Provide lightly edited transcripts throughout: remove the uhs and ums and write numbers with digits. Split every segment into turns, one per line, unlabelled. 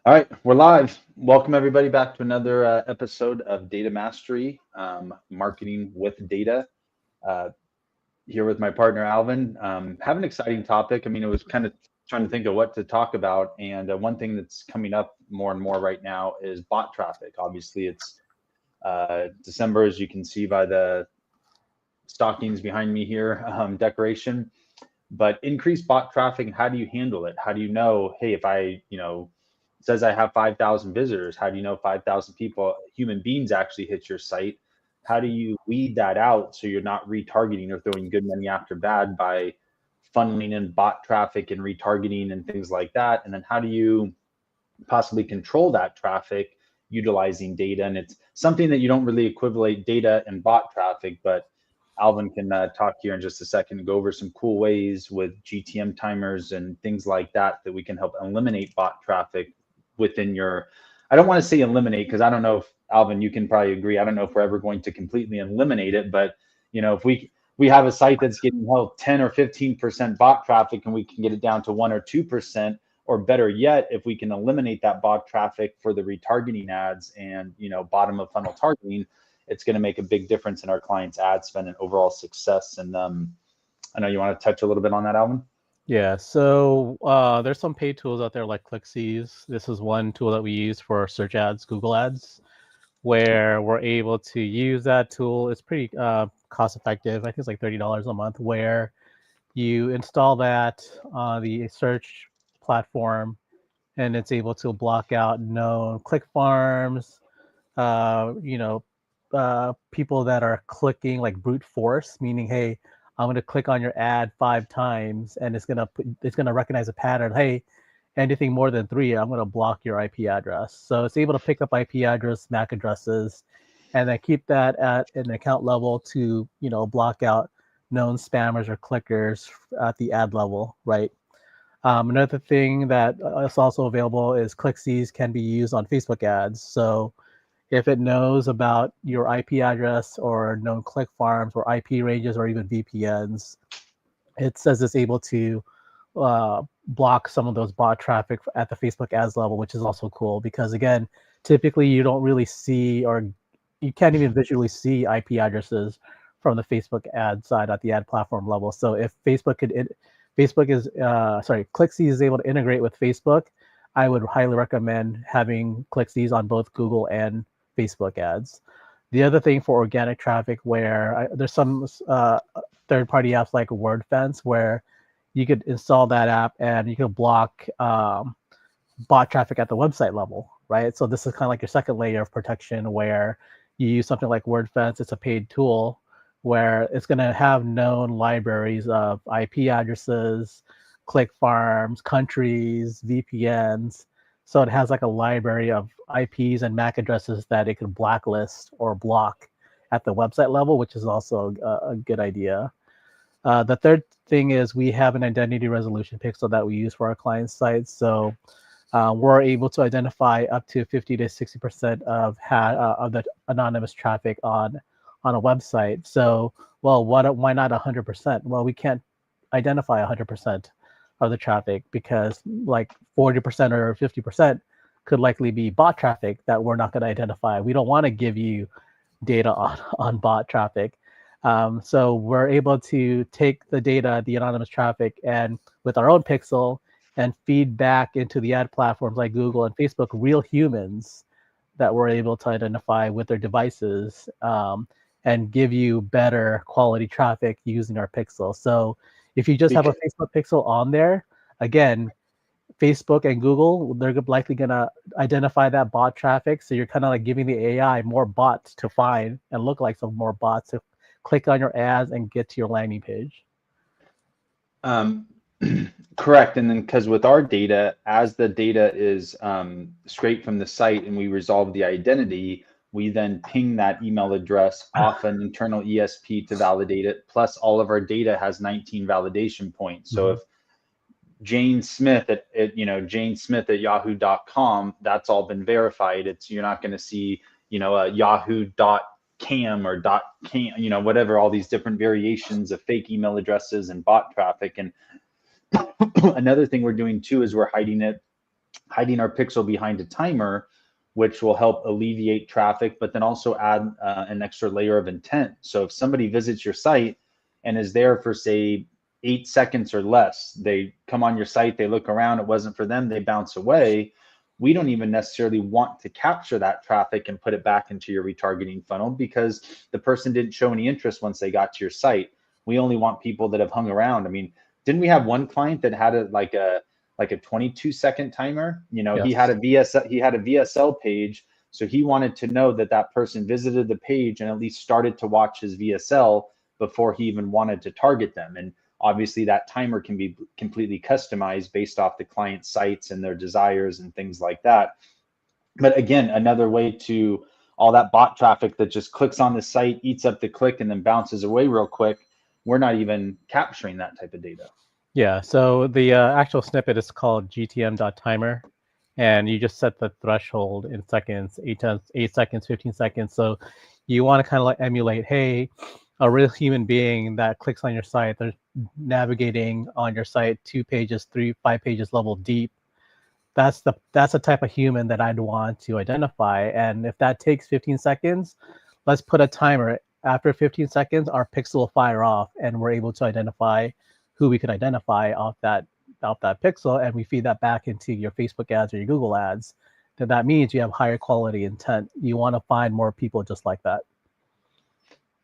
All right, we're live. Welcome everybody back to another episode of Data Mastery, Marketing with Data. Uh, Here with my partner Alvin. Have an exciting topic. I mean, it was kind of trying to think of what to talk about, and one thing that's coming up more and more right now is bot traffic. Obviously, it's December, as you can see by the stockings behind me here, decoration. But increased bot traffic, how do you handle it? How do you know, hey, if it says I have 5,000 visitors, how do you know 5,000 people, human beings actually hit your site? How do you weed that out so you're not retargeting or throwing good money after bad by funneling in bot traffic and retargeting and things like that? And then how do you possibly control that traffic utilizing data? And it's something that you don't really equivalent data and bot traffic, but Alvin can talk here in just a second and go over some cool ways with GTM timers and things like that that we can help eliminate bot traffic within your. I don't want to say eliminate because I don't know if Alvin, you can probably agree. I don't know if we're ever going to completely eliminate it, but if we have a site that's getting held 10 or 15% bot traffic and we can get it down to 1 or 2%, or better yet, if we can eliminate that bot traffic for the retargeting ads and bottom of funnel targeting, it's going to make a big difference in our clients' ad spend and overall success. And I know you want to touch a little bit on that, Alvin.
Yeah, so there's some paid tools out there like ClickSees. This is one tool that we use for search ads, Google ads, where we're able to use that tool. It's pretty cost effective. I think it's like $30 a month, where you install that on the search platform, and it's able to block out known click farms, uh, you know, people that are clicking like brute force, meaning, hey, I'm going to click on your ad 5 times, and it's gonna recognize a pattern. Hey, anything more than 3, I'm going to block your IP address. So it's able to pick up IP address, MAC addresses, and then keep that at an account level to block out known spammers or clickers at the ad level, right? Another thing that is also available is ClickSees can be used on Facebook ads. So if it knows about your IP address or known click farms or IP ranges or even VPNs, it says it's able to block some of those bot traffic at the Facebook ads level, which is also cool because, again, typically you don't really see, or you can't even visually see IP addresses from the Facebook ad side at the ad platform level. So if ClickSees is able to integrate with Facebook, I would highly recommend having ClickSees on both Google and Facebook ads. The other thing for organic traffic, where there's some third-party apps like WordFence, where you could install that app and you could block bot traffic at the website level, right? So this is kind of like your second layer of protection, where you use something like WordFence. It's a paid tool where it's going to have known libraries of IP addresses, click farms, countries, VPNs. So it has like a library of IPs and MAC addresses that it can blacklist or block at the website level, which is also a good idea. The third thing is we have an identity resolution pixel that we use for our client sites. So we're able to identify up to 50 to 60% of the anonymous traffic on a website. So, well, why not 100%? Well, we can't identify 100% of the traffic because like 40% or 50% could likely be bot traffic that we're not going to identify. We don't want to give you data on bot traffic. So we're able to take the data, the anonymous traffic, and with our own pixel and feed back into the ad platforms like Google and Facebook real humans that we're able to identify with their devices, and give you better quality traffic using our pixel. So if you just have a Facebook pixel on there, again, Facebook and Google, they're likely going to identify that bot traffic. So you're kind of like giving the AI more bots to find and look like some more bots to click on your ads and get to your landing page.
Correct. And then because with our data, as the data is straight from the site and we resolve the identity, we then ping that email address off an internal ESP to validate it. Plus, all of our data has 19 validation points. So if Jane Smith Jane Smith at yahoo.com, that's all been verified. You're not going to see, a yahoo.cam or .cam, whatever, all these different variations of fake email addresses and bot traffic. And another thing we're doing too is we're hiding it hiding our pixel behind a timer, which will help alleviate traffic, but then also add an extra layer of intent. So if somebody visits your site and is there for, say, 8 seconds or less, they come on your site, they look around, it wasn't for them, they bounce away. We don't even necessarily want to capture that traffic and put it back into your retargeting funnel, because the person didn't show any interest once they got to your site. We only want people that have hung around. I mean, didn't we have one client that had a 22-second timer?
Yes.
He had a VSL page, so he wanted to know that that person visited the page and at least started to watch his VSL before he even wanted to target them. And obviously that timer can be completely customized based off the client sites and their desires and things like that. But again, another way to all that bot traffic that just clicks on the site, eats up the click, and then bounces away real quick, we're not even capturing that type of data.
Yeah, so the actual snippet is called gtm.timer, and you just set the threshold in seconds, 8 seconds, 15 seconds. So you want to kind of like emulate, hey, a real human being that clicks on your site, they're navigating on your site 2 pages, 3, 5 pages level deep. That's the type of human that I'd want to identify. And if that takes 15 seconds, let's put a timer. After 15 seconds, our pixel will fire off, and we're able to identify who we could identify off that pixel, and we feed that back into your Facebook ads or your Google ads. Then that means you have higher quality intent. You want to find more people just like that.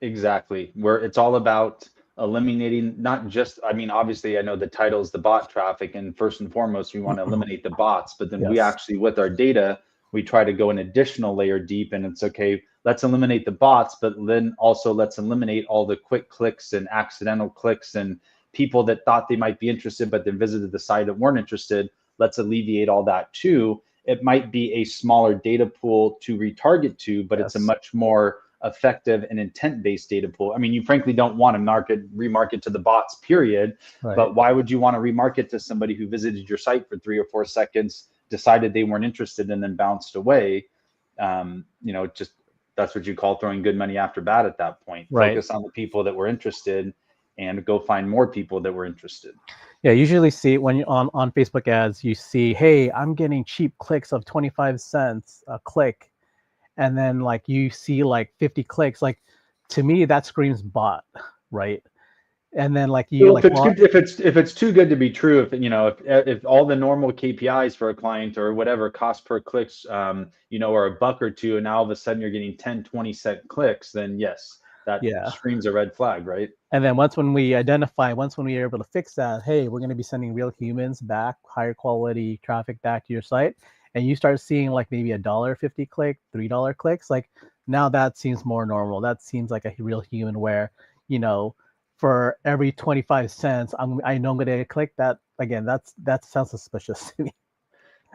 Exactly. Where it's all about eliminating, not just, I mean, obviously I know the title is the bot traffic, and first and foremost, we want to eliminate the bots, but then we actually, with our data, we try to go an additional layer deep, and it's okay, let's eliminate the bots, but then also let's eliminate all the quick clicks and accidental clicks and people that thought they might be interested, but then visited the site that weren't interested. Let's alleviate all that too. It might be a smaller data pool to retarget to, but it's a much more effective and intent-based data pool. I mean, you frankly don't want to remarket to the bots, period. Right. But why would you want to remarket to somebody who visited your site for 3 or 4 seconds, decided they weren't interested, and then bounced away? Just that's what you call throwing good money after bad at that point. Right. Focus on the people that were interested and go find more people that were interested.
Yeah, usually see when you on Facebook ads, you see, hey, I'm getting cheap clicks of 25 cents a click. And then like you see like 50 clicks, like to me that screams bot, right? And then like you,
well, if it's too good to be true, if all the normal KPIs for a client or whatever, cost per clicks, are $1 or $2, and now all of a sudden you're getting 10, 20-cent clicks, then yes, that screams a red flag, right?
And then once when we are able to fix that, hey, we're going to be sending real humans back, higher quality traffic back to your site, and you start seeing like maybe $1.50 click, $3 clicks, like now that seems more normal. That seems like a real human where, for every 25 cents, I know I'm going to click that. Again, that sounds suspicious to me.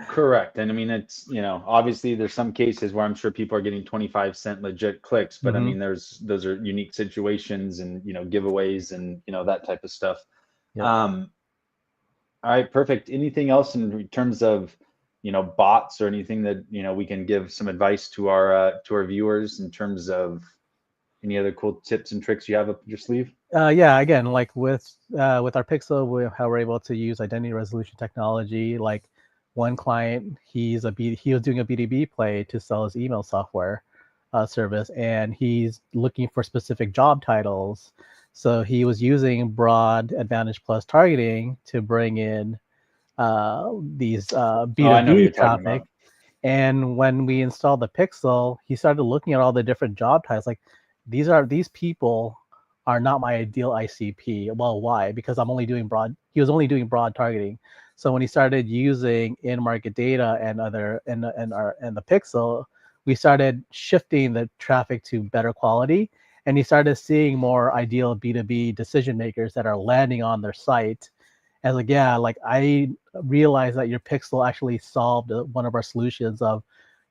Correct. And I mean, it's, obviously there's some cases where I'm sure people are getting 25-cent legit clicks, but I mean, those are unique situations and, giveaways and, that type of stuff. Yep. All right, perfect. Anything else in terms of, bots or anything that, we can give some advice to our viewers in terms of any other cool tips and tricks you have up your sleeve?
Yeah, again, like with our Pixel, how we're able to use identity resolution technology. Like one client, he was doing a B2B play to sell his email software service, and he's looking for specific job titles. So he was using broad Advantage Plus targeting to bring in these B2B traffic. And when we installed the Pixel, he started looking at all the different job titles. Like these people are not my ideal ICP. Well, why? Because I'm only doing broad. He was only doing broad targeting. So when he started using in-market data and the Pixel, we started shifting the traffic to better quality, and he started seeing more ideal B2B decision makers that are landing on their site. And like, yeah, like I realized that your Pixel actually solved one of our solutions of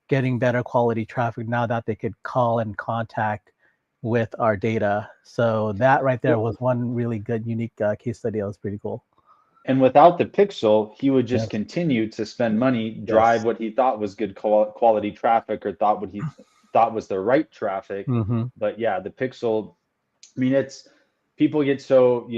getting better quality traffic now that they could call and contact with our data. So that right there was one really good, unique case study. That was pretty cool.
And without the Pixel, he would just continue to spend money, drive what he thought was good quality traffic, or thought what he thought was the right traffic. But yeah, the Pixel, I mean, people get so,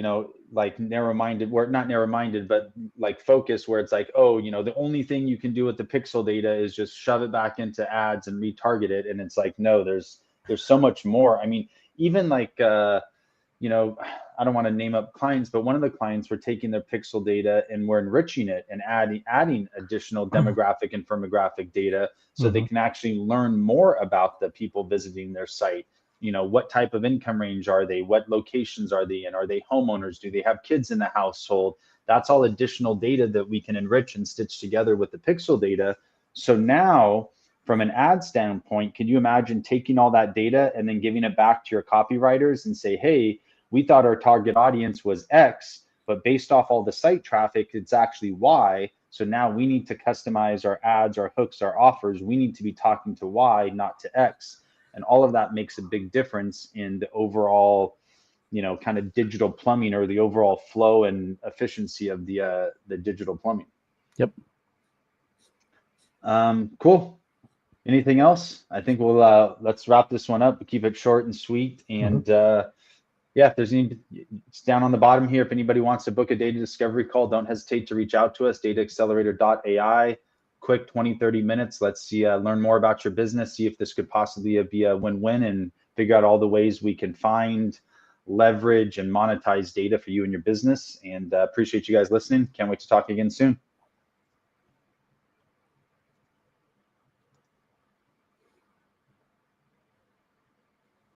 like narrow-minded, or not narrow-minded, but like focus, where it's like, oh, you know, the only thing you can do with the pixel data is just shove it back into ads and retarget it. And it's like, no, there's so much more. I mean, even like, you know, I don't want to name up clients, but one of the clients were taking their pixel data and we're enriching it and adding additional demographic and firmographic data so they can actually learn more about the people visiting their site. You know, what type of income range are they? What locations are they in? Are they homeowners? Do they have kids in the household? That's all additional data that we can enrich and stitch together with the pixel data. So now, from an ad standpoint, can you imagine taking all that data and then giving it back to your copywriters and say, hey, we thought our target audience was X, but based off all the site traffic, it's actually Y. So now we need to customize our ads, our hooks, our offers. We need to be talking to Y, not to X. And all of that makes a big difference in the overall, you know, kind of digital plumbing, or the overall flow and efficiency of the digital plumbing.
Yep.
Cool. Anything else? I think we'll let's wrap this one up. Keep it short and sweet. And yeah, if there's any, it's down on the bottom here. If anybody wants to book a data discovery call, don't hesitate to reach out to us. dataaccelerator.ai. Quick 20-30 minutes. Let's see, learn more about your business, see if this could possibly be a win-win, and figure out all the ways we can find, leverage, and monetize data for you and your business. And appreciate you guys listening. Can't wait to talk again soon.